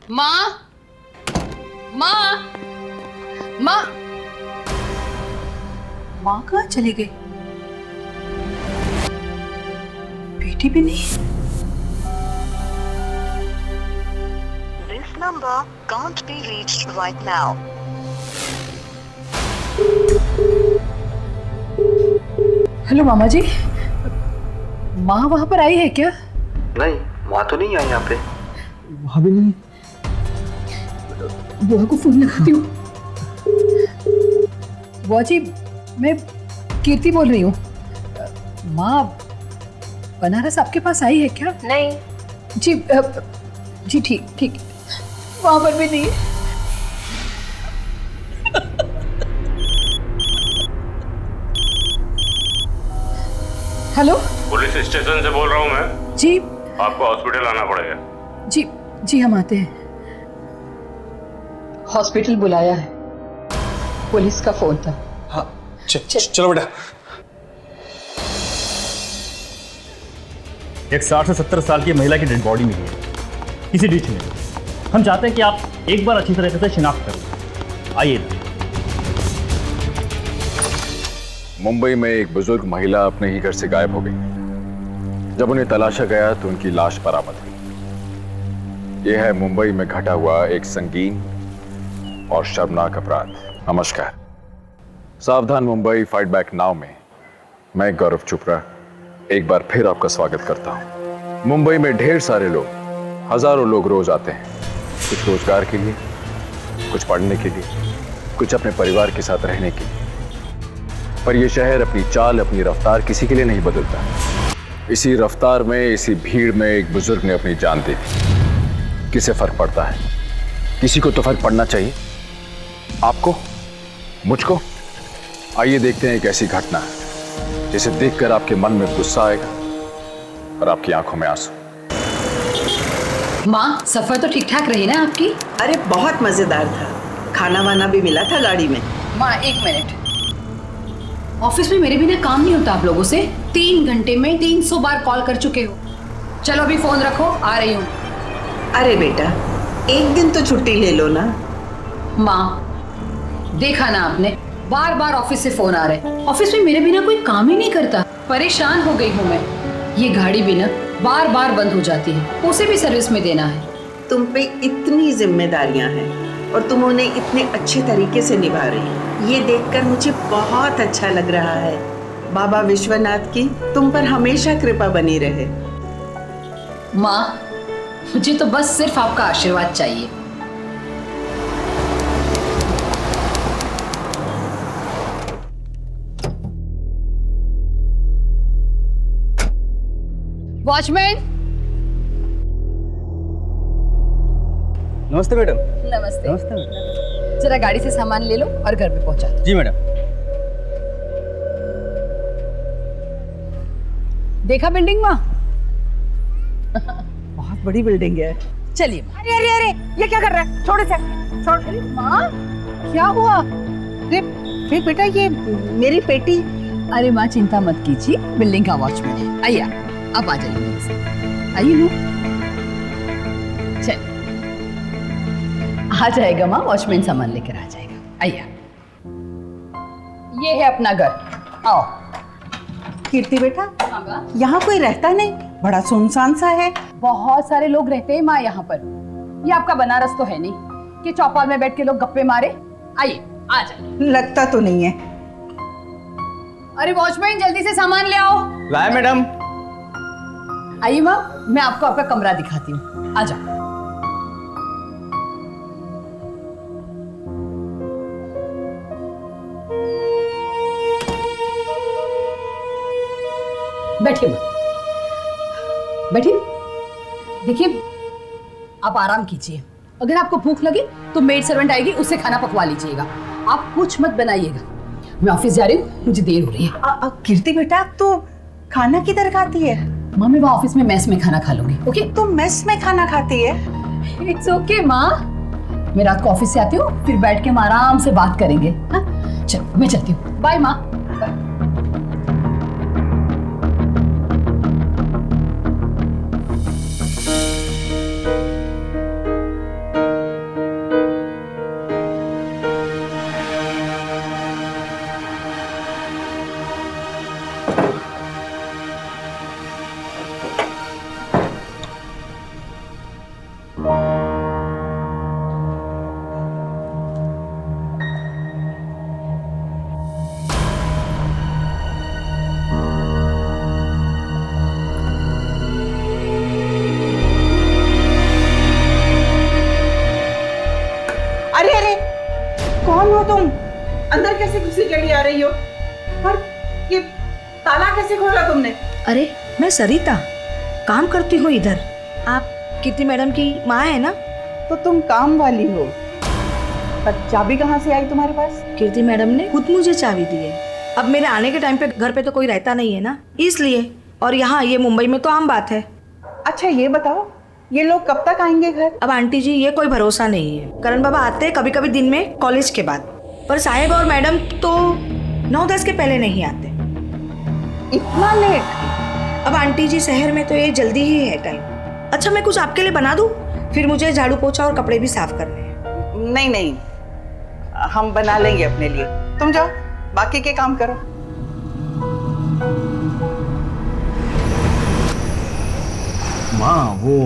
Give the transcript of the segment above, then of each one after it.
माँ, माँ, माँ, माँ कहाँ चली गई? बेटी भी नहीं। This number can't be reached right now. Hello मामा जी, माँ वहाँ पर आई है क्या? नहीं, वहाँ तो नहीं आई यहाँ पे। वहाँ भी नहीं। बुआ को फोन लगाती हूँ। बुआ जी, मैं कीर्ति बोल रही हूँ। माँ बनारस आपके पास आई है क्या? नहीं। जी ठीक ठीक, वहाँ पर भी नहीं। हेलो, पुलिस स्टेशन से बोल रहा हूँ मैं। जी। आपको हॉस्पिटल आना पड़ेगा। जी जी, हम आते हैं। हॉस्पिटल बुलाया है, पुलिस का फोन था। हाँ चलो बेटा। एक 60 से 70 साल की महिला की डेड बॉडी मिली है किसी डिश में। हम चाहते हैं कि आप एक बार अच्छी तरह से शिनाख्त करें। आइए। मुंबई में एक बुजुर्ग महिला अपने ही घर से गायब हो गई। जब उन्हें तलाशा गया तो उनकी लाश बरामद हुई। यह है मुंबई में घटा हुआ एक संगीन और शर्मनाक अपराध। नमस्कार, सावधान मुंबई फाइट बैक नाउ में मैं गौरव चोपड़ा एक बार फिर आपका स्वागत करता हूं। मुंबई में ढेर सारे लोग, हजारों लोग रोज आते हैं, कुछ रोजगार के लिए, कुछ पढ़ने के लिए, कुछ अपने परिवार के साथ रहने के लिए। पर यह शहर अपनी चाल, अपनी रफ्तार किसी के लिए नहीं बदलता। इसी रफ्तार में, इसी भीड़ में एक बुजुर्ग ने अपनी जान दे दी। किसे फर्क पड़ता है? किसी को तो फर्क पड़ना चाहिए। आपको, मुझको। आइए देखते हैं एक ऐसी घटना जिसे देखकर आपके मन में गुस्सा आएगा और आपकी आंखों में आंसू। माँ, सफर तो ठीक ठाक रही ना आपकी? अरे बहुत मजेदार था, खाना वाना भी मिला था गाड़ी में। माँ एक मिनट, ऑफिस में मेरे बिना काम नहीं होता आप लोगों से। 3 घंटे में 300 बार कॉल कर चुके हो। चलो अभी फोन रखो, आ रही हूँ। अरे बेटा, एक दिन तो छुट्टी ले लो ना। माँ देखा ना आपने, बार बार ऑफिस से फोन आ रहे। ऑफिस में मेरे बिना कोई काम ही नहीं करता। परेशान हो गई हूँ मैं। ये गाड़ी भी ना बार बार बंद हो जाती है, उसे भी सर्विस में देना है। तुम पे इतनी जिम्मेदारियां हैं और तुम उन्हें इतने अच्छे तरीके से निभा रही हो, ये देखकर मुझे बहुत अच्छा लग रहा है। बाबा विश्वनाथ की तुम पर हमेशा कृपा बनी रहे। माँ, मुझे तो बस सिर्फ आपका आशीर्वाद चाहिए। वॉचमैन। नमस्ते मैडम। नमस्ते। नमस्ते मैडम। जरा गाड़ी से सामान ले लो और घर पे पहुंचा दो। जी मैडम। देखा बिल्डिंग माँ? बहुत बड़ी बिल्डिंग है। चलिए। अरे अरे अरे, ये क्या कर रहा है? छोड़ इसे, छोड़। अरे माँ, क्या हुआ? अरे बेटा, ये मेरी पेटी। अरे माँ चिंता मत कीजिए, बिल्डिंग का वॉचमैन है। आइए आप आ जाइए मेरे साथ। आइए ना। चल, आ जाएगा माँ, वॉचमैन सामान लेकर आ जाएगा। आइए, ये है अपना घर, आओ। कीर्ति बेटा, यहाँ कोई रहता नहीं, बड़ा सुनसान सा है। बहुत सारे लोग रहते हैं माँ यहाँ पर। ये आपका बनारस तो है नहीं कि चौपाल में बैठ के लोग गप्पे मारे। आइए, आ जाइए। लगता तो नहीं है। अरे वॉचमैन, जल्दी से सामान ले आओ। लाए मैडम। आइए माँ, मैं आपको आपका कमरा दिखाती हूँ। आ जाओ। बैठिए माँ, बैठिए। देखिए, आप आराम कीजिए। अगर आपको भूख लगे तो मेड सर्वेंट आएगी, उससे खाना पकवा लीजिएगा। आप कुछ मत बनाइएगा। मैं ऑफिस जा रही हूँ, मुझे देर हो रही है। कीर्ति बेटा, तो खाना किधर खाती है? माँ, मैं वहाँ ऑफिस में मेस में खाना खा लूंगी। ओके? तुम मेस में खाना खाती है? इट्स ओके माँ, मैं रात को ऑफिस से आती हूँ, फिर बैठ के हम आराम से बात करेंगे। हाँ, चलो मैं चलती हूँ। बाय माँ। रही हो? पर ये ताला कैसे खोला तुमने? अरे मैं सरिता काम करती हूँ इधर। आप कीर्ति मैडम की माँ है ना? तो तुम काम वाली हो, पर चाबी कहाँ से आई तुम्हारे पास? कीर्ति मैडम ने खुद मुझे चाबी दी है। अब मेरे आने के टाइम पे घर पे तो कोई रहता नहीं है ना, इसलिए। और यहाँ ये मुंबई में तो आम बात है। अच्छा ये बताओ, ये लोग कब तक आएंगे घर? अब आंटी जी ये कोई भरोसा नहीं है। करण बाबा आते हैं कभी कभी दिन में कॉलेज के बाद, पर साहेब और मैडम तो 9-10 के पहले नहीं आते। इतना लेट? अब आंटी जी शहर में तो ये जल्दी ही है टाइम। अच्छा मैं कुछ आपके लिए बना दूं? फिर मुझे झाड़ू पोछा और कपड़े भी साफ करने हैं। नहीं नहीं, हम बना लेंगे अपने लिए। तुम जाओ, बाकी के काम करो। माँ वो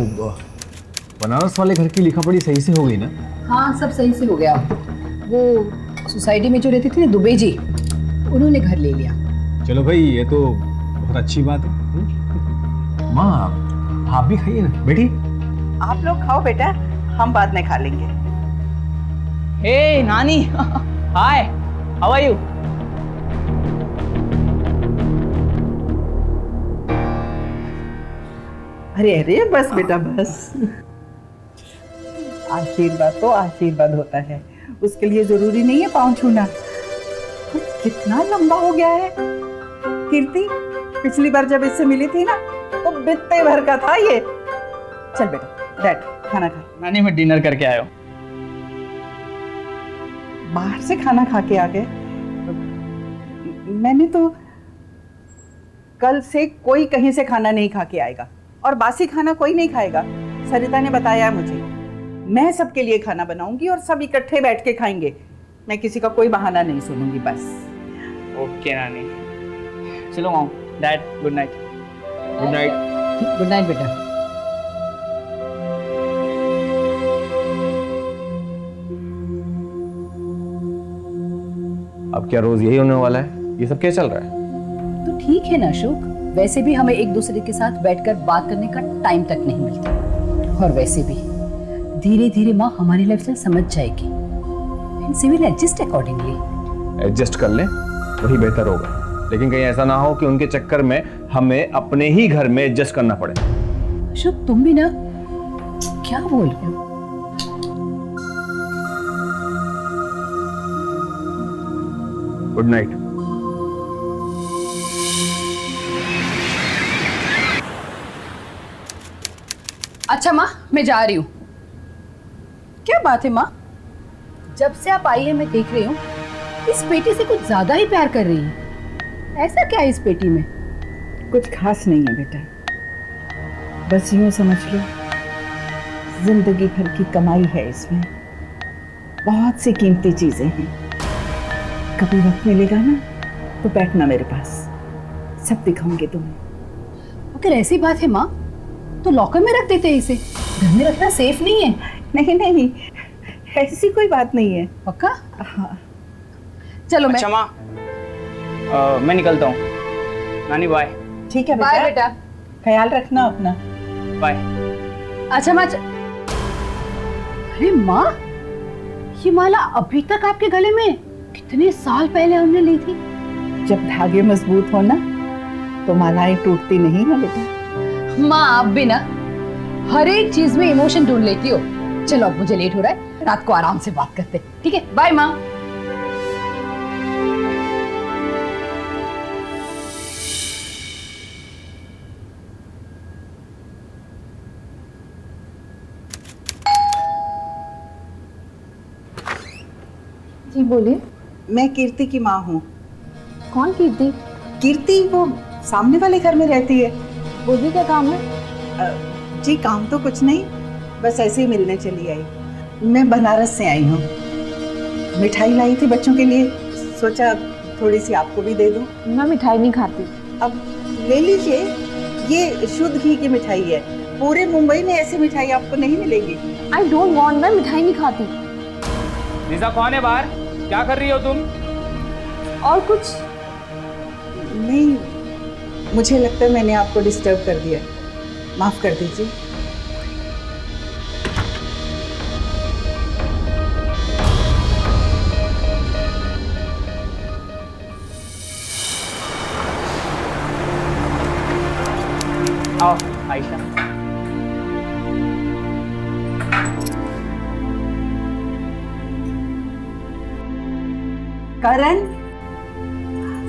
बनारस वाले घर की लिखा पढ़ी सही से हो गई ना? हाँ सब सही से हो गया। वो सोसाइटी में जो रहती थी ना दुबे जी, उन्होंने घर ले लिया। चलो भाई, ये तो बहुत अच्छी बात है। माँ आप भी खाइए ना, बेटी। आप लोग खाओ बेटा, हम बाद में खा लेंगे। Hey, Nani. Hi. How are you? अरे अरे बस बेटा बस। आशीर्वाद तो आशीर्वाद होता है, उसके लिए जरूरी नहीं है पाँव छूना। कितना लंबा हो गया है। कीर्ति पिछली बार जब इससे मिली थी ना तो बित्ते भर का था ये। चल बेटा बैठ, खाना खा। नानी मैं डिनर करके आया हूँ। बाहर से खाना खा के आ गए? मैंने तो कल से कोई कहीं से खाना नहीं खा के आएगा, और बासी खाना कोई नहीं खाएगा। सरिता ने बताया है मुझे। मैं सबके लिए खाना बनाऊंगी और सब इकट्ठे बैठ के खाएंगे। मैं किसी का कोई बहाना नहीं सुनूंगी बस। ओके नानी, चलो माँ। Dad good night. Good night. Good night बेटा। अब क्या रोज यही होने वाला है? ये सब क्या चल रहा है? तो ठीक है ना अशोक, वैसे भी हमें एक दूसरे के साथ बैठकर बात करने का टाइम तक नहीं मिलता। और वैसे भी धीरे धीरे माँ हमारी लाइफस्टाइल समझ जाएगी। We will adjust accordingly. Adjust कर लें, वही बेहतर होगा। लेकिन कहीं ऐसा ना हो कि उनके चक्कर में हमें अपने ही घर में एडजस्ट करना पड़े। अशोक तुम भी ना क्या बोल रहे हो? Good night. अच्छा माँ मैं जा रही हूँ। क्या बात है माँ, जब से आप आई है मैं देख रही हूँ इस पेटी से कुछ ज्यादा ही प्यार कर रही है। ऐसा क्या है इस पेटी में? कुछ खास नहीं है बेटा, बस यूं समझ लो जिंदगी भर की कमाई है इसमें। बहुत सी कीमती चीजें हैं। कभी वक्त मिलेगा ना तो बैठना मेरे पास, सब दिखाऊंगे तुम्हें। अगर ऐसी बात है माँ तो लॉकर में रख देते हैं इसे, घर में रखना सेफ नहीं है। नहीं नहीं, ऐसी कोई बात नहीं है। पक्का? हाँ चलो अच्छा माँ, मैं निकलता हूँ। नानी बाय। ठीक है बाय बेटा। ख्याल रखना अपना। बाय। अच्छा माँ अरे माँ, ये माला अभी तक आपके गले में? कितने साल पहले हमने ली थी। जब धागे मजबूत हो ना तो मालाएं टूटती नहीं है बेटा। माँ आप भी ना हर एक चीज में इमोशन ढूंढ लेती हो। चलो अब मुझे लेट हो रहा है, रात को आराम से बात करते हैं। ठीक है, बाय माँ। जी बोलिए। मैं कीर्ति की माँ हूँ। कौन कीर्ति? कीर्ति वो सामने वाले घर में रहती है। वो भी क्या काम है? जी काम तो कुछ नहीं, बस ऐसे ही मिलने चली आई। मैं बनारस से आई हूँ, मिठाई लाई थी बच्चों के लिए, सोचा थोड़ी सी आपको भी दे दूँ। मैं मिठाई नहीं खाती। अब ले लीजिए, ये शुद्ध घी की मिठाई है। पूरे मुंबई में ऐसी मिठाई आपको नहीं मिलेगी। आई डोंट वांट, मैं मिठाई नहीं खाती। निशा कौन है बाहर? क्या कर रही हो तुम? और कुछ नहीं, मुझे लगता है मैंने आपको डिस्टर्ब कर दिया, माफ कर दीजिए। आओ आयशा। करण,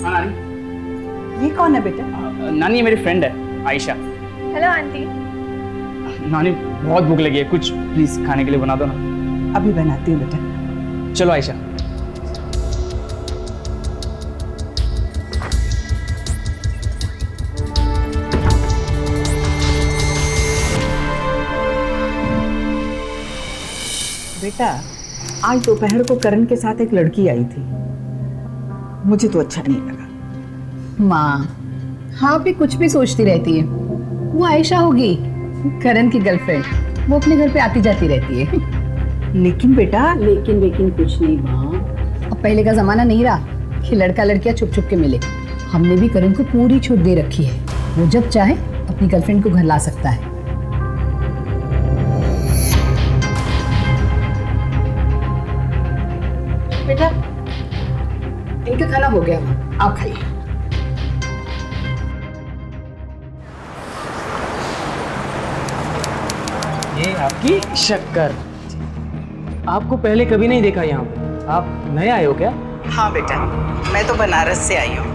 हाँ नानी। ये कौन है बेटा? नानी ये मेरी फ्रेंड है आयशा। Hello aunty. नानी बहुत भूख लगी है, कुछ प्लीज खाने के लिए बना दो ना। अभी बनाती हूँ बेटा। चलो आयशा। बेटा, आज दोपहर को करण के साथ एक लड़की आई थी, मुझे तो अच्छा नहीं लगा। माँ, हाँ भी कुछ भी सोचती रहती है। वो आयशा होगी, करण की गर्लफ्रेंड। वो अपने घर पे आती जाती रहती है। लेकिन बेटा, लेकिन कुछ नहीं माँ। अब पहले का जमाना नहीं रहा कि लड़का लड़कियां छुप छुप के मिले। हमने भी करण को पूरी छूट दे रखी है। वो जब चाहे अपनी गर्लफ्रेंड को घर ला सकता है। बेटा, इनका खाना हो गया, आप खाइए। ये आपकी शक्कर। आपको पहले कभी नहीं देखा यहाँ पे। आप नए आए हो क्या? हाँ बेटा, मैं तो बनारस से आई हूँ।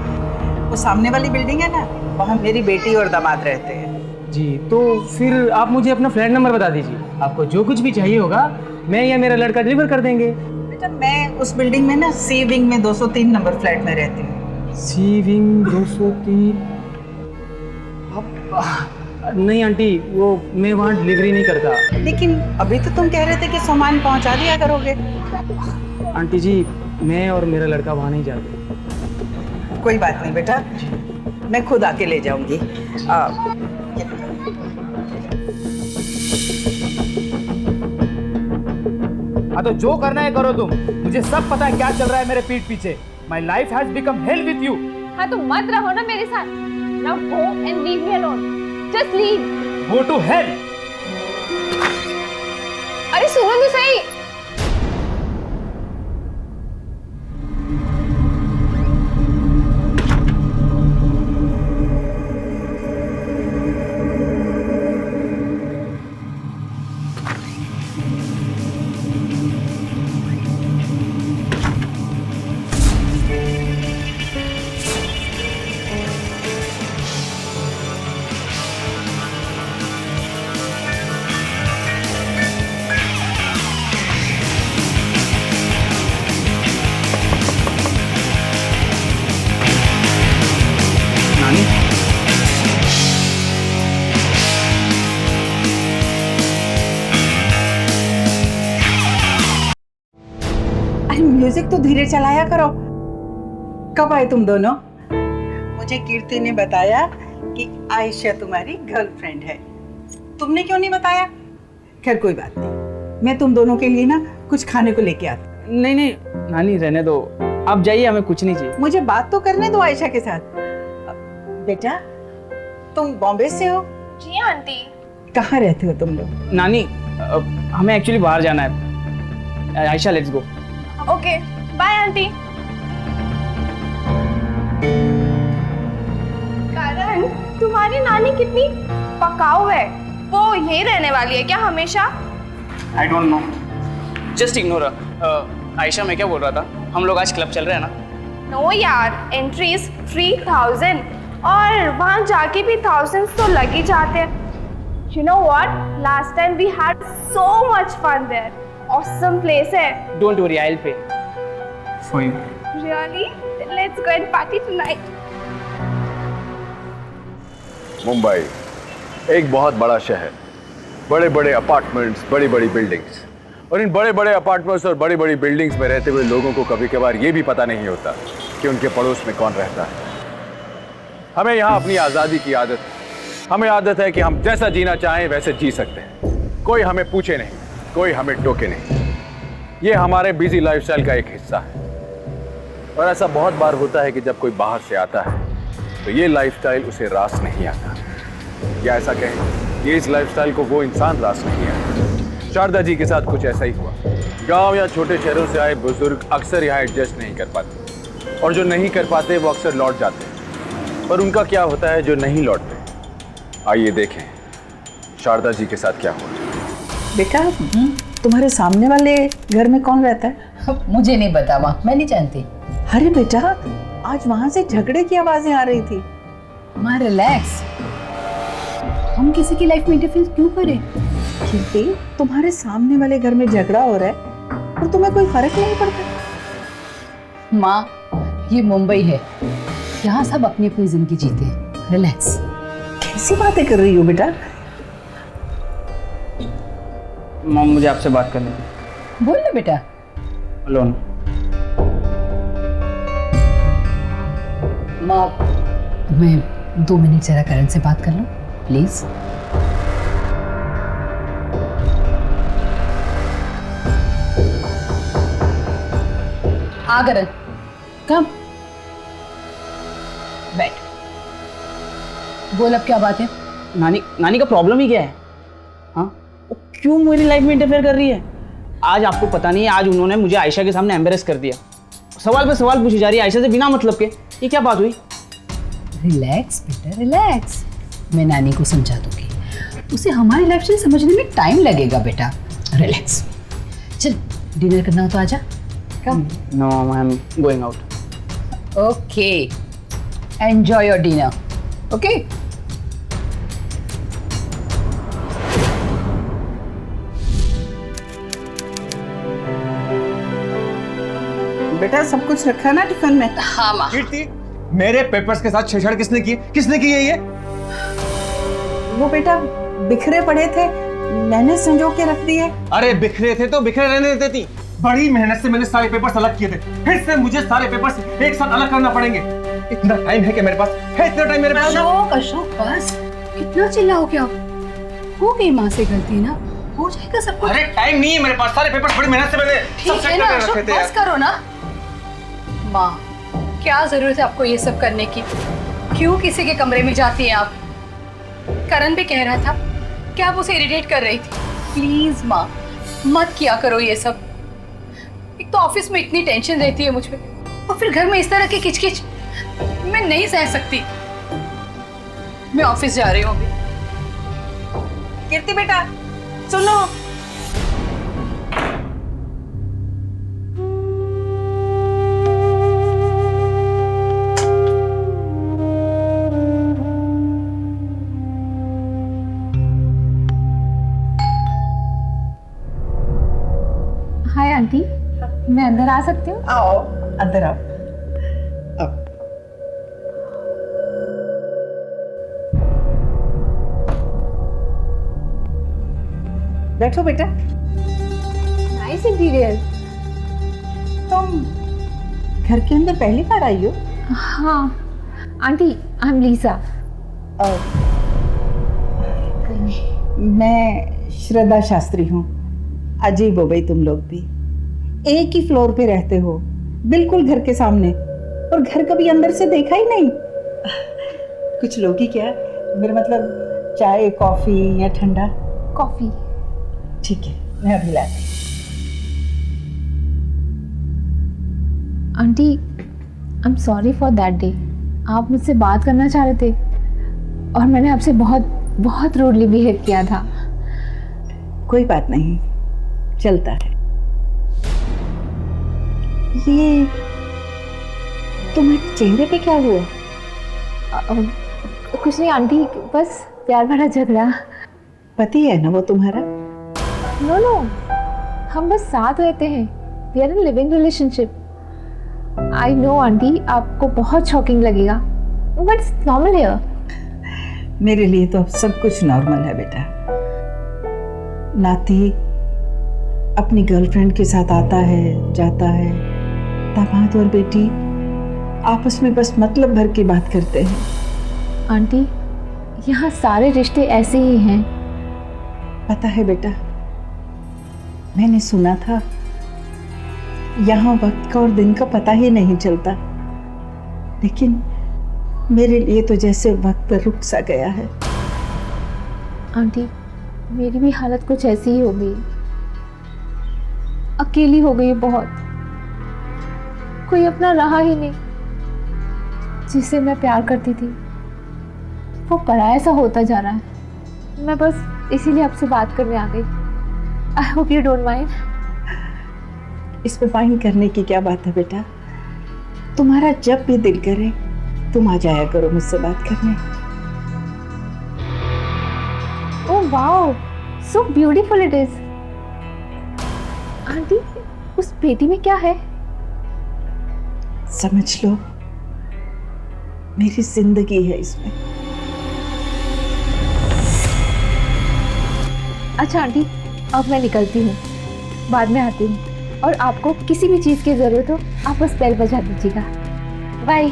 वो सामने वाली बिल्डिंग है ना, वहाँ मेरी बेटी और दामाद रहते हैं। जी, तो फिर आप मुझे अपना फ्लैट नंबर बता दीजिए। आपको जो कुछ भी चाहिए होगा मैं या मेरा लड़का डिलीवर कर देंगे। बेटा, मैं उस बिल्डिंग में ना सी विंग में 203 नंबर फ्लैट में रहती हूँ। सी विंग 203। नहीं आंटी, वो मैं वहाँ डिलीवरी नहीं करता। लेकिन अभी तो तुम कह रहे थे कि सामान पहुँचा दिया करोगे। आंटी जी, मैं और मेरा लड़का वहाँ नहीं जाते। कोई बात नहीं बेटा, मैं खुद आके ले जाऊंगी। हाँ तो जो करना है करो तुम। मुझे सब पता है क्या चल रहा है मेरे पीठ पीछे। My life has become hell with you. हाँ तो मत रहो ना मेरे साथ। Now go and leave me alone. Just leave. Go to hell. अरे सुनो तो सही। म्यूजिक तो धीरे चलाया करो। कब आए तुम दोनों? मुझे कीर्ति ने बताया कि आयशा तुम्हारी गर्लफ्रेंड है। तुमने क्यों नहीं बताया? खैर कोई बात नहीं, मैं तुम दोनों के लिए ना कुछ खाने को लेके आती। नहीं नहीं नानी, रहने दो, आप जाइए, हमें कुछ नहीं चाहिए। मुझे बात तो करने दो आयशा के साथ। बेटा, तुम बॉम्बे से हो? जी आंटी। कहाँ रहते हो तुम लोग? नानी, हमें एक्चुअली बाहर जाना है। Ayesha, let's go. Okay, bye aunty. Karan, तुम्हारी नानी कितनी पकाऊ है। वो यहीं रहने वाली है क्या हमेशा? I don't know, just ignore. Ayesha, मैं क्या बोल रहा था, हम लोग आज क्लब चल रहे हैं ना? नो यार, एंट्री इज 3000 और वहाँ जाके भी thousands तो लग ही जाते हैं। You know what? Last time we had so much fun there. Awesome place है। Don't worry, I'll pay for you. Really? Then let's go and party tonight. Mumbai एक बहुत बड़ा शहर, बड़े बड़े अपार्टमेंट्स, बड़ी बड़ी बिल्डिंग्स, और इन बड़े बड़े अपार्टमेंट्स और बड़ी बड़ी बिल्डिंग्स में रहते हुए लोगों को कभी कभार ये भी पता नहीं होता कि उनके पड़ोस में कौन रहता है। हमें यहाँ अपनी आज़ादी की आदत है। हमें आदत है कि हम जैसा जीना चाहें वैसे जी सकते हैं। कोई हमें पूछे नहीं, कोई हमें टोके नहीं। ये हमारे बिजी लाइफस्टाइल का एक हिस्सा है। और ऐसा बहुत बार होता है कि जब कोई बाहर से आता है तो ये लाइफस्टाइल उसे रास नहीं आता, या ऐसा कहें ये इस लाइफस्टाइल को वो इंसान रास नहीं आता। शारदा जी के साथ कुछ ऐसा ही हुआ। गांव या छोटे शहरों से आए बुजुर्ग अक्सर यहाँ एडजस्ट नहीं कर पाते, और जो नहीं कर पाते वो अक्सर लौट जाते हैं। पर उनका क्या होता है जो नहीं लौटते? आइए देखें शारदा जी के साथ क्या हुआ। बेटा, तुम्हारे सामने वाले घर में कौन रहता है? मुझे नहीं पता माँ, मैं नहीं जानती। अरे बेटा, आज वहां से झगड़े की आवाजें आ रही थी। माँ रिलैक्स, हम किसी की लाइफ में इंटरफेयर क्यों करें? कीर्ति, तुम्हारे सामने वाले घर में झगड़ा हो रहा है और तुम्हें कोई फर्क नहीं पड़ता। माँ ये मुंबई है, यहाँ सब अपनी अपनी जिंदगी जीते हैं। रिलैक्स। कैसी बातें कर रही हो बेटा? मॉम मुझे आपसे बात करनी है। बोल ना बेटा। अलोन। माँ मैं 2 मिनट जरा करण से बात कर लूँ प्लीज। आ करण, कम बैठ। बोल अब क्या बात है? नानी का प्रॉब्लम ही क्या है? हाँ, वो क्यों मेरी लाइफ में इंटरफेयर कर रही है? आज आपको पता नहीं है, आज उन्होंने मुझे आयशा के सामने एम्बेरस कर दिया। सवाल पे सवाल पूछी जा रही है आयशा से बिना मतलब के। ये क्या बात हुई? रिलैक्स बेटा रिलैक्स, मैं नानी को समझा दूंगी। उसे हमारी लाइफस्टाइल समझने में टाइम लगेगा बेटा। रिलैक्स। चल डिनर करना हो तो आजा। Come. No I am going out. Okay, enjoy your dinner. Okay. बेटा सब कुछ रखा ना टिफिन में? हाँ माँ। कीर्ति, मेरे पेपर्स के साथ छेड़छाड़ किसने की? किसने की है ये? वो बेटा बिखरे पड़े थे, मैंने संजो के रख दिए। अरे बिखरे थे तो बिखरे रहने देती। बड़ी मेहनत से मैंने सारे पेपर्स अलग किए थे, फिर से मुझे सारे पेपर्स एक साथ अलग करना पड़ेंगे। इतना टाइम है कि मेरे पास है? इतना टाइम मेरे पास? अशोक अशोक बस, कितना चिल्लाओगे आप? हो गई माँ से गलती ना, हो जाएगा सब कुछ। अरे टाइम नहीं है मेरे पास, सारे पेपर्स बड़ी मेहनत से मैंने ठीक है ना अशोक, बस करो ना। माँ क्या जरूरत है आपको ये सब करने की? क्यों किसी के कमरे में जाती हैं आप? करण भी कह रहा था कि आप उसे इरिटेट कर रही थी। प्लीज माँ मत किया करो ये सब। एक तो ऑफिस में इतनी टेंशन रहती है मुझ पे, और फिर घर में इस तरह की किचकिच मैं नहीं सह सकती। मैं ऑफिस जा रही हूँ अभी। कीर्ति बेटा सुनो। हाय आंटी, मैं अंदर आ सकती हूँ? आओ अंदर आओ। बैठो बेटा। Nice interior. तुम घर के अंदर पहली बार आई हो? हाँ आंटी, आई एम लीसा। मैं श्रद्धा शास्त्री हूँ। अजीब हो गई तुम लोग भी, एक ही फ्लोर पे रहते हो, बिल्कुल घर के सामने, और घर कभी अंदर से देखा ही नहीं। कुछ लोग ही क्या, मेरा मतलब चाय कॉफी या ठंडा? कॉफी। ठीक है मैं अभी लाती। Aunty I am sorry for that day. आप मुझसे बात करना चाह रहे थे और मैंने आपसे बहुत बहुत रूडली बिहेव किया था। कोई बात नहीं, चलता है। ये तुम्हारे चेहरे पे क्या हुआ? कुछ नहीं आंटी, बस प्यार भरा झगड़ा। पति है ना वो तुम्हारा? नो नो, हम बस साथ रहते हैं। We are in living relationship. I know aunty, आपको बहुत शॉकिंग लगेगा, बट इट्स नॉर्मल हियर। मेरे लिए तो अब सब कुछ नॉर्मल है बेटा। नाती अपनी गर्लफ्रेंड के साथ आता है जाता है, दामाद और बेटी आपस में बस मतलब भर की बात करते हैं। आंटी यहाँ सारे रिश्ते ऐसे ही हैं। पता है बेटा, मैंने सुना था यहाँ वक्त का और दिन का पता ही नहीं चलता, लेकिन मेरे लिए तो जैसे वक्त रुक सा गया है। आंटी मेरी भी हालत कुछ ऐसी ही हो गई, अकेली हो गई बहुत। कोई अपना रहा ही नहीं जिसे मैं प्यार करती थी। वो पराया सा होता जा रहा है। मैं बस इसीलिए आपसे बात करने आ गई। I hope you don't mind. इसमें माइंड करने की क्या बात है बेटा? तुम्हारा जब भी दिल करे तुम आ जाया करो मुझसे बात करने। Oh wow, so beautiful it is. Aunty, उस पेटी में क्या है? समझ लो, मेरी जिंदगी है इसमें। अच्छा आंटी, अब मैं निकलती हूँ, बाद में आती हूँ। और आपको किसी भी चीज़ की ज़रूरत हो आप बस बेल बजा दीजिएगा। बाय।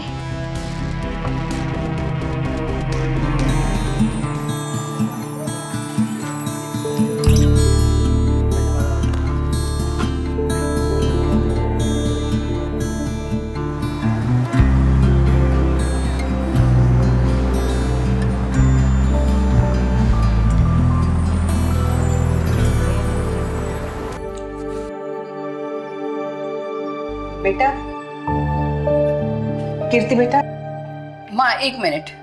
बेटा, कीर्ति बेटा। माँ एक मिनट।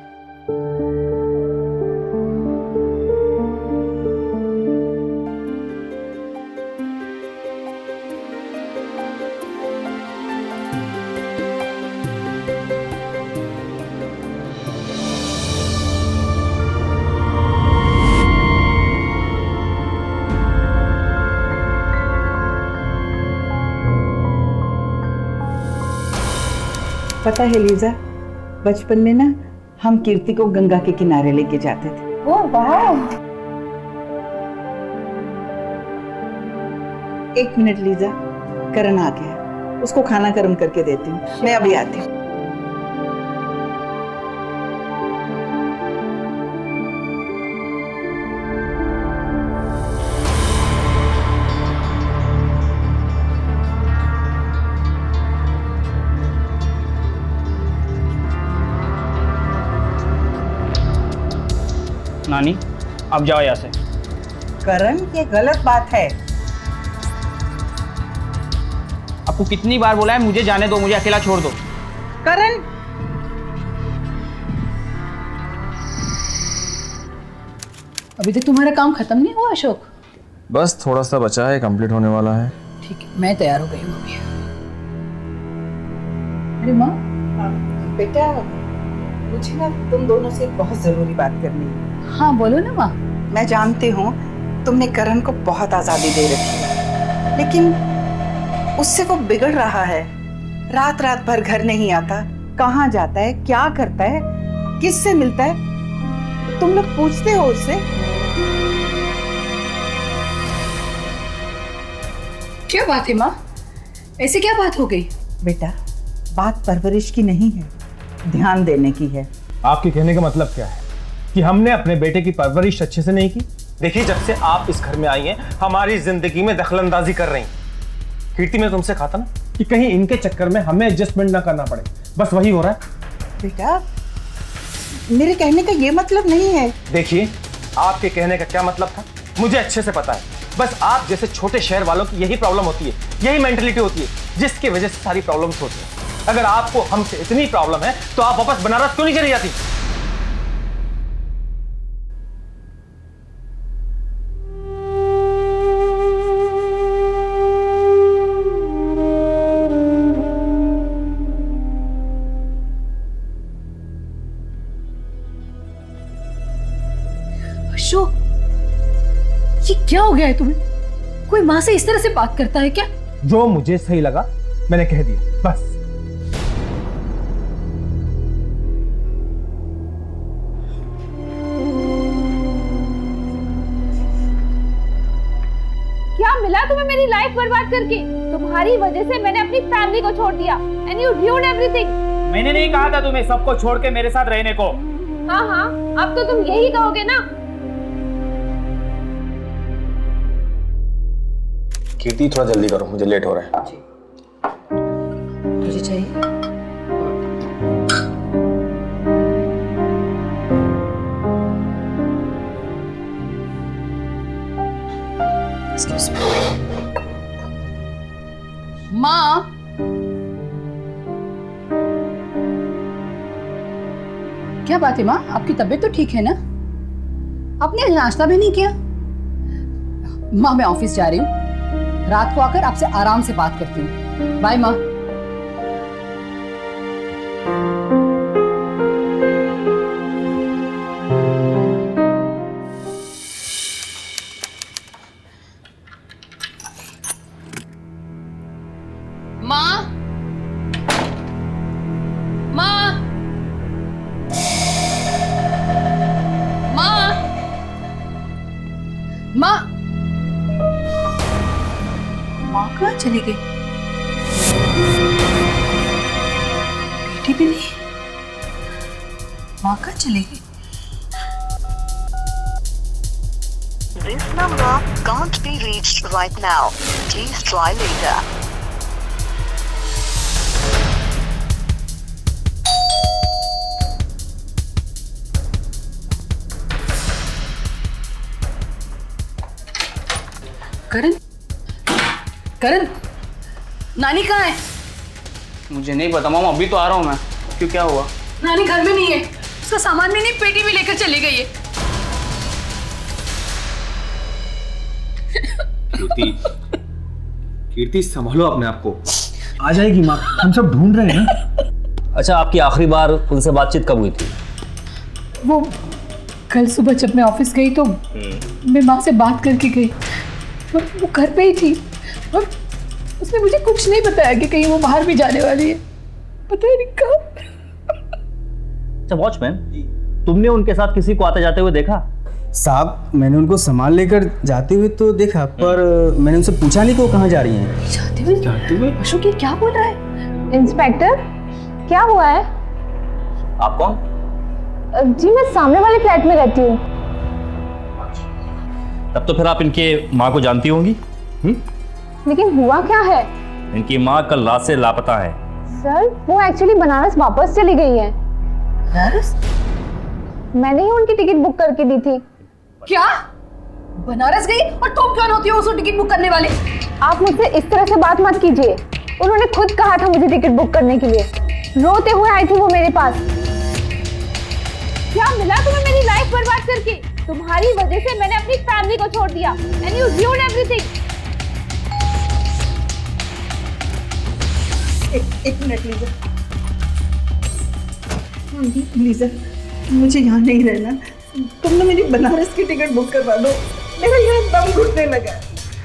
पता है लीजा, बचपन में ना हम कीर्ति को गंगा के किनारे लेके जाते थे। ओह वाह। एक मिनट लीजा, करण आ गया, उसको खाना गर्म करके देती हूँ। मैं अभी आती हूँ। नानी, आप जाओ यहाँ से। करण, ये गलत बात है। आपको कितनी बार बोला है मुझे जाने दो, मुझे अकेला छोड़ दो। करण, अभी तक तुम्हारा काम खत्म नहीं हुआ अशोक? बस थोड़ा सा बचा है, कंप्लीट होने वाला है। ठीक है, मैं तैयार हो गई हूँ अभी। अरे माँ। बेटा, मुझे ना तुम दोनों से बहुत जरूरी बात करनी है। हाँ बोलो ना माँ। मैं जानती हूँ तुमने करण को बहुत आजादी दे रखी है, लेकिन उससे वो बिगड़ रहा है। रात रात भर घर नहीं आता, कहाँ जाता है, क्या करता है, किससे मिलता है, तुम लोग पूछते हो उससे? क्या बात है माँ, ऐसे क्या बात हो गई? बेटा, बात परवरिश की नहीं है, ध्यान देने की है। आपके कहने का मतलब क्या है कि हमने अपने बेटे की परवरिश अच्छे से नहीं की? देखिए, जब से आप इस घर में आई हैं हमारी जिंदगी में दखलंदाजी कर रही हैं। कीर्ति, मैं तुमसे कहा था ना कि कहीं इनके चक्कर में हमें एडजस्टमेंट ना करना पड़े, बस वही हो रहा है। बेटा, मेरे कहने का ये मतलब नहीं है। देखिए, आपके कहने का क्या मतलब था मुझे अच्छे से पता है। बस आप जैसे छोटे शहर वालों की यही प्रॉब्लम होती है, यही मेंटलिटी होती है जिसकी वजह से सारी प्रॉब्लम्स होती है। अगर आपको हमसे इतनी प्रॉब्लम है तो आप वापस बनारस क्यों नहीं चली जाती? अशोक, ये क्या हो गया है तुम्हें? कोई माँ से इस तरह से बात करता है क्या? जो मुझे सही लगा मैंने कह दिया, बस। क्या मिला तुम्हें मेरी लाइफ बर्बाद करके? तुम्हारी वजह से मैंने अपनी फैमिली को छोड़ दिया एंड यू ruined एवरीथिंग। मैंने नहीं कहा था तुम्हें सबको छोड़ के मेरे साथ रहने को। हाँ हाँ, अब तो तुम यही कहोगे ना। कीर्ति, थोड़ा जल्दी करो, मुझे लेट हो रहा है। मुझे चाहिए। माँ, क्या बात है माँ, आपकी तबीयत तो ठीक है ना? आपने आज नाश्ता भी नहीं किया? माँ मैं ऑफिस जा रही हूँ, रात को आकर आपसे आराम से बात करती हूँ। बाय माँ। माँ, माँ, माँ, माँ, माँ कहाँ चली गई? बेटी भी नहीं, माँ कहाँ चली गई? This number can't be reached right now. Please try later. करण, करण, नानी कहाँ है? मुझे नहीं पता मॉम, अभी तो आ रहा हूँ मैं। क्यों, क्या हुआ? नानी घर में नहीं है, उसका सामान भी नहीं, पेटी भी लेकर चली गई है। कीर्ति, कीर्ति संभालो अपने आप को। आ जाएगी माँ, हम सब ढूंढ रहे हैं ना। अच्छा, आपकी आखिरी बार उनसे बातचीत कब हुई थी? वो कल सुबह जब मैं ऑफिस गई तो मैं माँ से बात करके गई, वो घर पे ही थी और उसने मुझे कुछ नहीं बताया कि कहीं वो बाहर भी जाने वाली है। पता नहीं कब। अच्छा वॉचमैन, तुमने उनके साथ किसी को आते जाते हुए देखा? साहब मैंने उनको सामान लेकर जाते हुए तो देखा, पर मैंने उनसे पूछा नहीं कि वो कहाँ जा रही हैं। जाते हुए? अशोक ये क्या बोल रहा है? इंस्पेक्टर, क्या हुआ है? आप कौन? जी मैं सामने वाले फ्लैट में रहती हूँ। तब तो फिर आप इनके माँ को जानती होंगी? लेकिन हुआ क्या है? इनकी माँ कल रात से लापता है। सर वो एक्चुअली बनारस वापस चली गई है। बनारस? मैंने ही उनकी टिकट बुक करके दी थी। क्या? बनारस गई? और तुम कौन होती हो उसको टिकट बुक करने वाले? आप मुझसे इस तरह से बात मत कीजिए। उन्होंने खुद कहा था मुझे टिकट बुक करने के लिए। रोते हुए आई थी वो मेरे पास। क्या मिला तुम्हें मेरी लाइफ बर्बाद करके? तुम्हारी वजह से मैंने अपनी फैमिली को छोड़ दिया एंड यू ruined everything। एक मिनट लीजा, लीजा मुझे यहाँ नहीं रहना, तुम ना मेरी बनारस की टिकट बुक करवा दो, मेरा यहाँ दम घुटने लगा।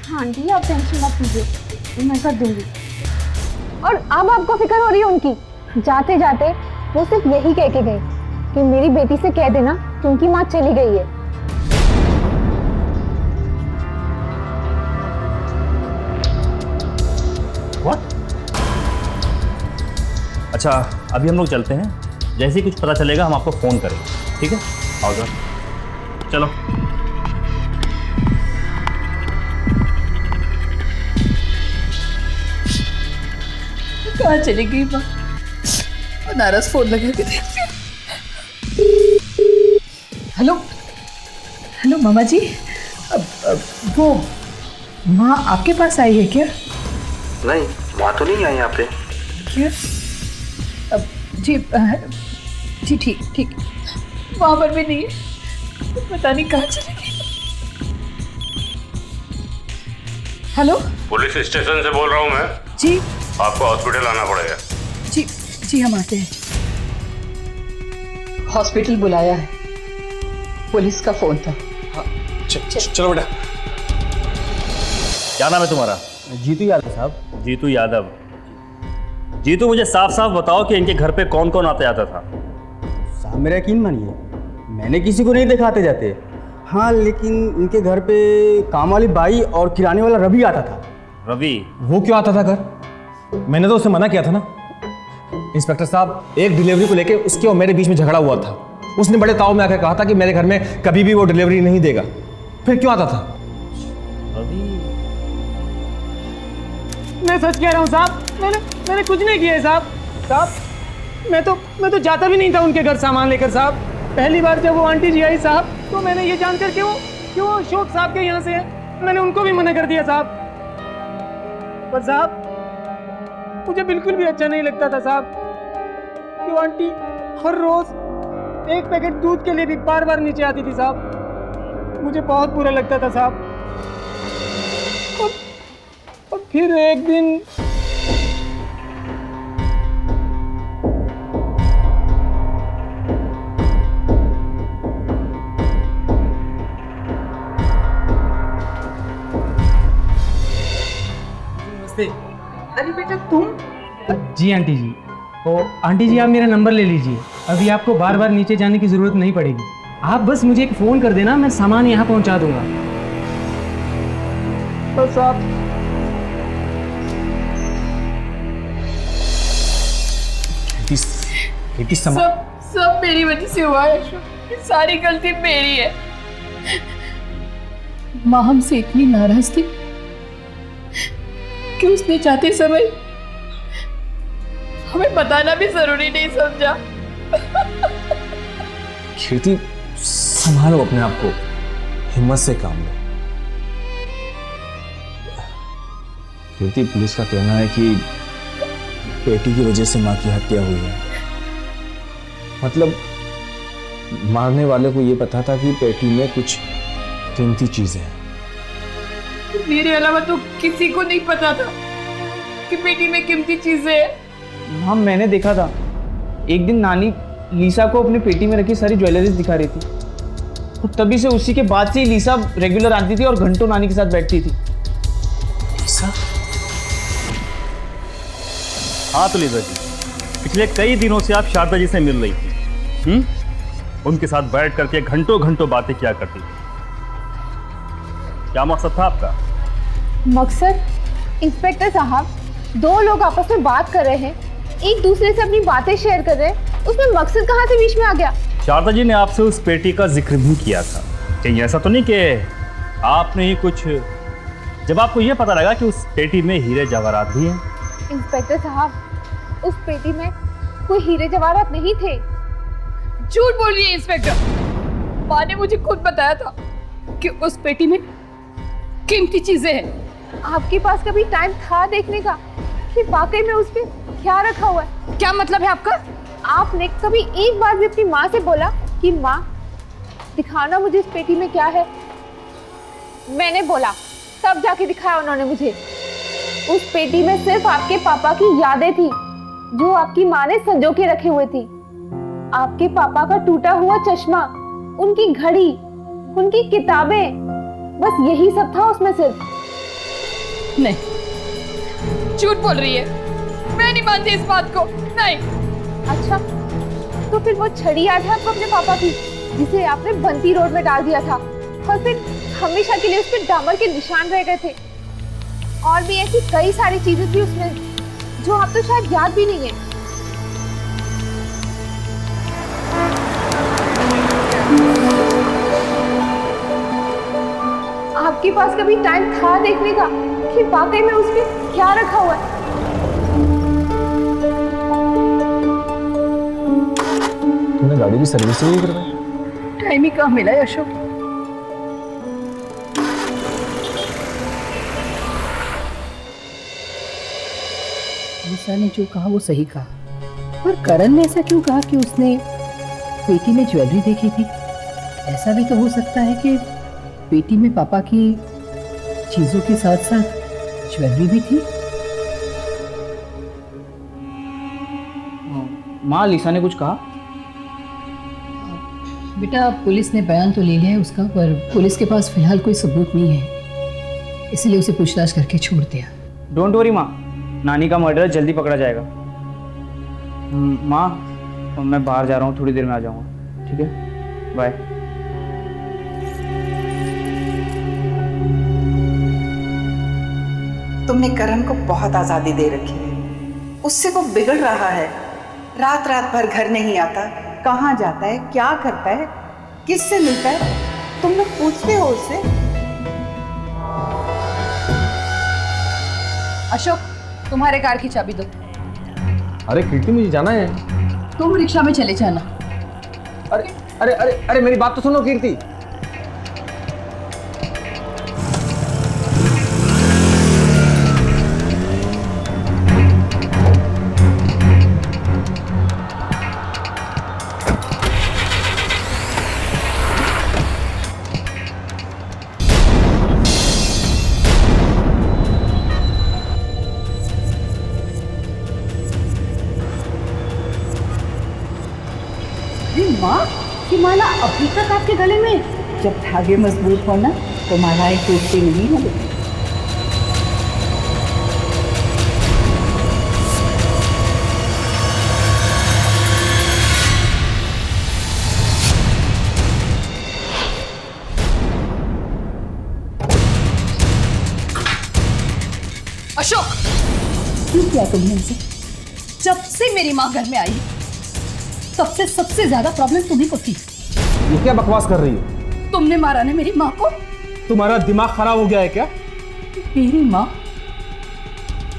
हाँ आंटी आप टेंशन मत लीजिए, मैं कर दूंगी। और अब आपको फिक्र हो रही है उनकी? जाते जाते वो सिर्फ यही कह के गए कि मेरी बेटी से कह देना कि उनकी माँ चली गई है। What? अच्छा अभी हम लोग चलते हैं, जैसे ही कुछ पता चलेगा हम आपको फोन करेंगे, ठीक है? आओ सर, चलो। कहाँ चली गई माँ? बनारस फोन लगा के देखते हैं। हेलो हेलो मामा जी, वो माँ आपके पास आई है क्या? नहीं, माँ तो नहीं आई यहाँ पे। क्या? जी जी ठीक ठीक, वहाँ पर भी नहीं है, पता नहीं कहाँ चली गई। हेलो पुलिस स्टेशन से बोल रहा हूँ मैं। जी आपको हॉस्पिटल आना पड़ेगा। जी जी हम आते हैं। हॉस्पिटल बुलाया है, पुलिस का फोन था। चलो बेटा। क्या नाम है तुम्हारा? जीतू यादव साहब। जीतू यादव। जीतू मुझे साफ साफ बताओ कि इनके घर पे कौन कौन आता जाता था? साहब मेरा यकीन मानिए, मैंने किसी को नहीं देखा आते जाते। हाँ लेकिन इनके घर पे काम वाली बाई और किराने वाला रवि आता था। रवि? वो क्यों आता था घर? मैंने तो उसे मना किया था ना। इंस्पेक्टर साहब, एक डिलीवरी को लेके उसके और मेरे बीच में झगड़ा हुआ था। उसने बड़े ताव में आकर कहा था कि मेरे घर में कभी भी वो डिलीवरी नहीं देगा। फिर क्यों आता था? रवि? मैं सच कह रहा हूँ साहब, मैंने कुछ नहीं किया है साहब। मैं तो जाता भी नहीं था उनके घर सामान लेकर साहब। पहली बार जब वो आंटी जी आई साहब, तो मैंने ये जानकर कि वो अशोक साहब के यहाँ से है, मैंने उनको भी मना कर दिया साहब। पर साहब मुझे बिल्कुल भी अच्छा नहीं लगता था साहब कि वो आंटी हर रोज एक पैकेट दूध के लिए भी बार बार नीचे आती थी साहब। मुझे बहुत बुरा लगता था साहब। और फिर एक दिन अरे बेटा तुम? जी आंटी जी। ओ आंटी जी, आप मेरा नंबर ले लीजिए। अभी आपको बार बार नीचे जाने की जरूरत नहीं पड़ेगी। आप बस मुझे एक फोन कर देना, मैं सामान यहाँ पहुँचा दूंगा। बस आप सब मेरी वजह से हुआ है अशोक। ये सारी गलती मेरी है। माँ हमसे इतनी नाराज थी कि उसने चाहते समय हमें बताना भी जरूरी नहीं समझा। कीर्ति, संभालो अपने आप को, हिम्मत से काम लो। कीर्ति, पुलिस का कहना है कि बेटी की वजह से मां की हत्या हुई है। मतलब मारने वाले को यह पता था कि पेटी में कुछ कीमती चीजें हैं। मेरे अलावा तो किसी को नहीं पता था कि पेटी में कीमती चीजें हैं। हाँ, मैंने देखा था। एक दिन नानी लीसा को अपनी पेटी में रखी सारी ज्वेलरीज दिखा रही थी। तो तभी से उसी के बाद से ही लीसा रेगुलर आती थी और घंटों नानी के साथ बैठती थी। लीसा? हाँ तो लीसा जी, पिछले कई दिनों से आप शारदा जी से मिल रही थी। उनके साथ बैठ करके घंटों घंटों बातें किया करती थी। क्या मकसद था आपका? मकसद? इंस्पेक्टर साहब, दो लोग आपस में बात कर रहे हैं, एक दूसरे से अपनी बातें शेयर कर रहे हैं, उसमें मकसद कहाँ से बीच में आ गया? शारदा जी ने आपसे उस पेटी का जिक्र भी किया था। कहीं ऐसा तो नहीं कि आपने ही कुछ, जब आपको यह पता लगा कि उस पेटी में हीरे जवाहरात भी हैं? इंस्पेक्टर साहब, उस पेटी में कोई हीरे जवाहरात नहीं थे। झूठ बोल रही है इंस्पेक्टर। माँ ने मुझे खुद बताया था कि उस पेटी में कीमती चीजें हैं। आपके पास कभी टाइम था देखने का कि वाकई में उसमें क्या रखा हुआ है? क्या मतलब है आपका? आपने कभी एक बार भी अपनी माँ से बोला कि माँ दिखाना मुझे इस पेटी में क्या है? मैंने बोला, तब जाके दिखाया उन्होंने मुझे। उस पेटी में सिर्फ आपके पापा की यादें थी जो आपकी माँ ने संजो के रखे हुए थी। आपके पापा का टूटा हुआ चश्मा, उनकी घड़ी, उनकी किताबें, बस यही सब था उसमें सिर्फ। नहीं, झूठ बोल रही है। मैं नहीं मानती इस बात को। नहीं। अच्छा, तो फिर वो छड़ी याद है आपको अपने पापा की, जिसे आपने बंती रोड में डाल दिया था और फिर हमेशा के लिए उस पर डामर के निशान रह गए थे? और भी ऐसी कई सारी चीजें थी उसमें जो आप तो शायद याद भी नहीं है। आपके पास कभी टाइम था देखने का कि वाकई में उसमें क्या रखा हुआ है? तुमने गाड़ी की सर्विसिंग नहीं करवाई? टाइम ही कहाँ मिला है अशोक। लीसा ने जो कहा वो सही कहा, पर करण ने ऐसा क्यों कहा कि उसने पेटी में ज्वेलरी देखी थी? ऐसा भी तो हो सकता है कि पेटी में पापा की चीजों के साथ साथ ज्वेलरी भी थी। माँ, लीसा ने कुछ कहा? बेटा, पुलिस ने बयान तो ले लिया है उसका, पर पुलिस के पास फिलहाल कोई सबूत नहीं है, इसलिए उसे पूछताछ करके छोड़ दिया। डोंट वरी माँ, नानी का मर्डर जल्दी पकड़ा जाएगा। माँ, मैं बाहर जा रहा हूँ, थोड़ी देर में आ जाऊँगा। ठीक है, बाय। तुमने करण को बहुत आजादी दे रखी है। उससे वो बिगड़ रहा है। रात रात भर घर नहीं आता, कहाँ जाता है, क्या करता है, किससे मिलता है, तुम लोग पूछते हो उससे? अशोक, तुम्हारे कार की चाबी दो। अरे कीर्ति, मुझे जाना है। तुम रिक्शा में चले जाना। अरे अरे अरे अरे, मेरी बात तो सुनो कीर्ति। माला अभी तक आपके गले में? जब धागे मजबूत हो ना तो मालाएं टूटती नहीं है। अशोक, क्यों किया तुमने इनसे? जब से मेरी माँ घर में आई तब से सबसे ज्यादा प्रॉब्लम तुम्ही को थी। ये क्या बकवास कर रही हो? तुमने मारा ना मेरी माँ को। तुम्हारा दिमाग खराब हो गया है क्या? मेरी माँ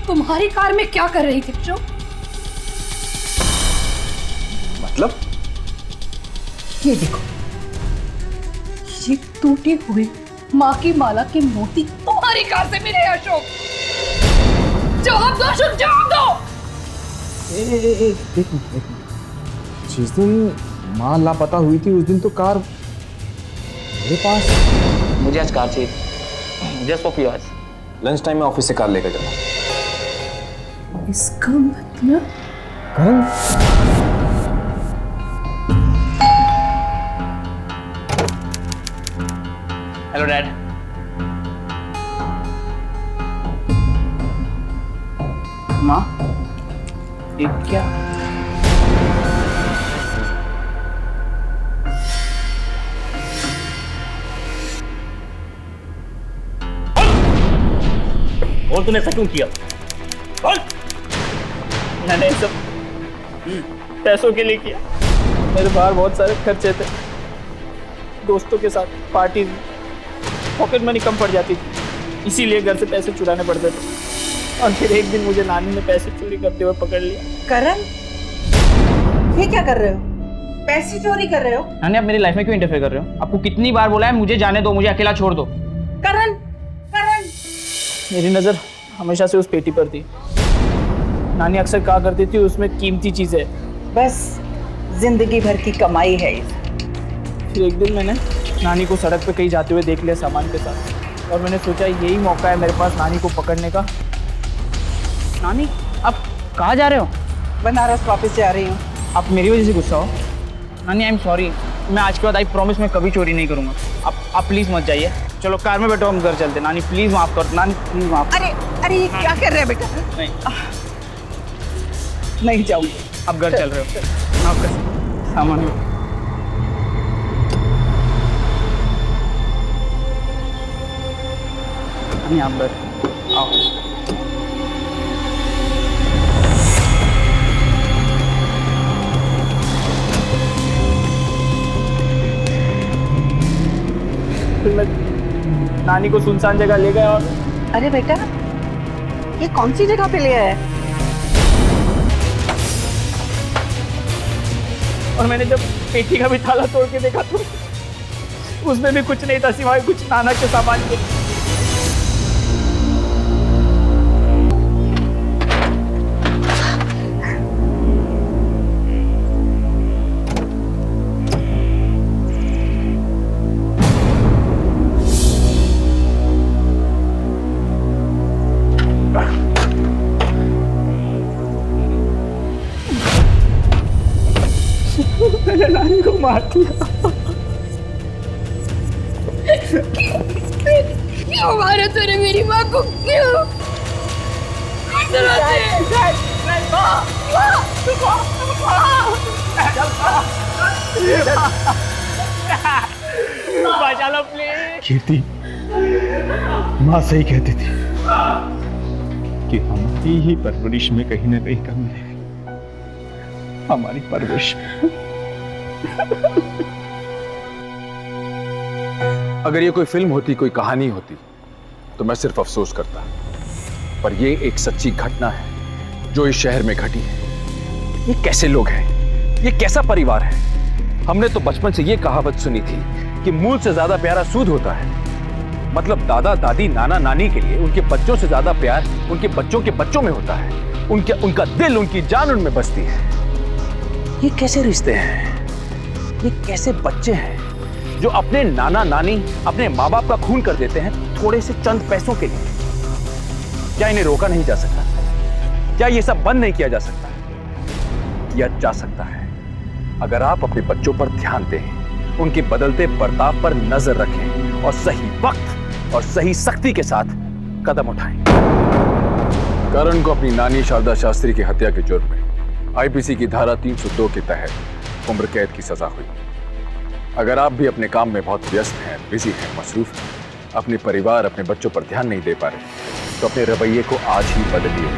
तुम्हारी कार में क्या कर रही थी अशोक? मतलब? ये देखो, ये टूटे हुए माँ की माला के मोती तुम्हारी कार से मिले अशोक। जवाब दो अशोक, जवाब दो। एक मिनट। जिस दिन माँ लापता हुई थी उस दिन तो कार मेरे पास। मुझे आज कार चाहिए, just for few hours. Lunch time में ऑफिस से कार लेकर जाना। इसका मतलब करण, हेलो डैड। माँ, ये क्या? और तूने ऐसा क्यों किया? बोल। मैंने सब पैसों के लिए किया। मेरे बाहर बहुत सारे खर्चे थे, दोस्तों के साथ पार्टी, पॉकेट मनी कम पड़ जाती थी, इसीलिए घर से पैसे चुराने पड़ते थे। और फिर एक दिन मुझे नानी ने पैसे चोरी करते हुए पकड़ लिया। करण, ये क्या कर रहे हो? पैसे चोरी कर रहे हो? नानी, आप मेरी लाइफ में क्यों इंटरफेयर कर रहे हो? आपको कितनी बार बोला है मुझे जाने दो, मुझे अकेला छोड़ दो। करण, करण, मेरी नजर हमेशा से उस पेटी पर थी। नानी अक्सर कहा करती थी उसमें कीमती चीजें है। बस जिंदगी भर की कमाई है ये। फिर एक दिन मैंने नानी को सड़क पे कहीं जाते हुए देख लिया सामान के साथ, और मैंने सोचा यही मौका है मेरे पास नानी को पकड़ने का। नानी, आप कहाँ जा रहे हो? बनारस वापस जा रही हूँ। आप मेरी वजह से गुस्सा हो? नानी, आई एम सॉरी। मैं आज के बाद आई प्रॉमिस मैं कभी चोरी नहीं करूँगा। आप प्लीज़ मत जाइए। चलो कार में बैठो, हम घर चलते। नानी प्लीज़ माफ़ कर। नानी प्लीज़ माफ़। अरे अरे, ये क्या कर रहे हैं बेटा? नहीं, नहीं जाऊंगी। आप घर चल रहे हो, माफ़ कर। सामान लो। नानी आप बैठ आओ। फिर मैं नानी को सुनसान जगह ले गया और अरे बेटा, ये कौन सी जगह पे ले आया है? और मैंने जब पेटी का भी ताला तोड़ के देखा तो उसमें भी कुछ नहीं था सिवाय कुछ नाना के सामान के। मैंने नानी को मार दिया। क्यों मारा तूने मेरी माँ को? क्यों? बचा लो प्लीज। कीर्ति, माँ सही कहती थी कि हमारी ही परवरिश में कहीं ना कहीं कमी है। हमारी परवरिश। अगर ये कोई फिल्म होती, कोई कहानी होती, तो मैं सिर्फ अफसोस करता, पर ये एक सच्ची घटना है जो इस शहर में घटी है। ये कैसे लोग हैं? ये कैसा परिवार है? हमने तो बचपन से ये कहावत सुनी थी कि मूल से ज्यादा प्यारा सूद होता है। मतलब दादा दादी नाना नानी के लिए उनके बच्चों से ज्यादा प्यार उनके बच्चों के बच्चों में होता है। उनका दिल, उनकी जान उनमें बसती है। ये कैसे रिश्ते हैं? ये कैसे बच्चे हैं जो अपने नाना नानी, अपने माँ बाप का खून कर देते हैं थोड़े से चंद पैसों के लिए? क्या इन्हें रोका नहीं जा सकता? क्या ये सब बंद नहीं किया जा सकता? किया जा सकता है अगर आप अपने बच्चों पर ध्यान दें, उनके बदलते बर्ताव पर नजर रखें और सही वक्त और सही सख्ती के साथ कदम उठाएं। करण को अपनी नानी शारदा शास्त्री की हत्या के जुर्म में आईपीसी की धारा 302 के तहत उम्र कैद की सजा हुई। अगर आप भी अपने काम में बहुत व्यस्त हैं, बिजी हैं, मसरूफ हैं, अपने परिवार, अपने बच्चों पर ध्यान नहीं दे पा रहे, तो अपने रवैये को आज ही बदलिए।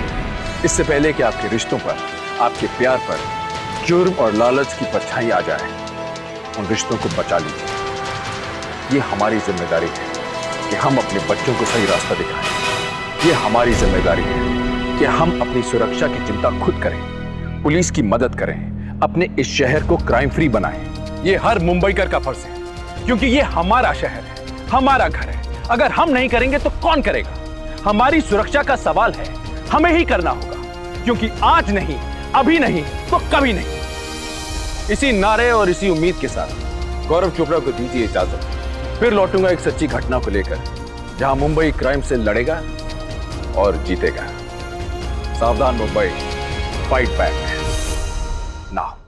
इससे पहले कि आपके रिश्तों पर, आपके प्यार पर जुर्म और लालच की परछाई आ जाए, उन रिश्तों को बचा लीजिए। ये हमारी जिम्मेदारी है कि हम अपने बच्चों को सही रास्ता दिखाएं। ये हमारी जिम्मेदारी है कि हम अपनी सुरक्षा की चिंता खुद करें, पुलिस की मदद करें, अपने इस शहर को क्राइम फ्री बनाएं। ये हर मुंबईकर का फर्ज है, क्योंकि ये हमारा शहर है, हमारा घर है। अगर हम नहीं करेंगे तो कौन करेगा? हमारी सुरक्षा का सवाल है, हमें ही करना होगा, क्योंकि आज नहीं, अभी नहीं तो कभी नहीं। इसी नारे और इसी उम्मीद के साथ गौरव चोपड़ा को दीजिए इजाजत। फिर लौटूंगा एक सच्ची घटना को लेकर, जहां मुंबई क्राइम से लड़ेगा और जीतेगा। सावधान मुंबई, फाइट बैक नाउ।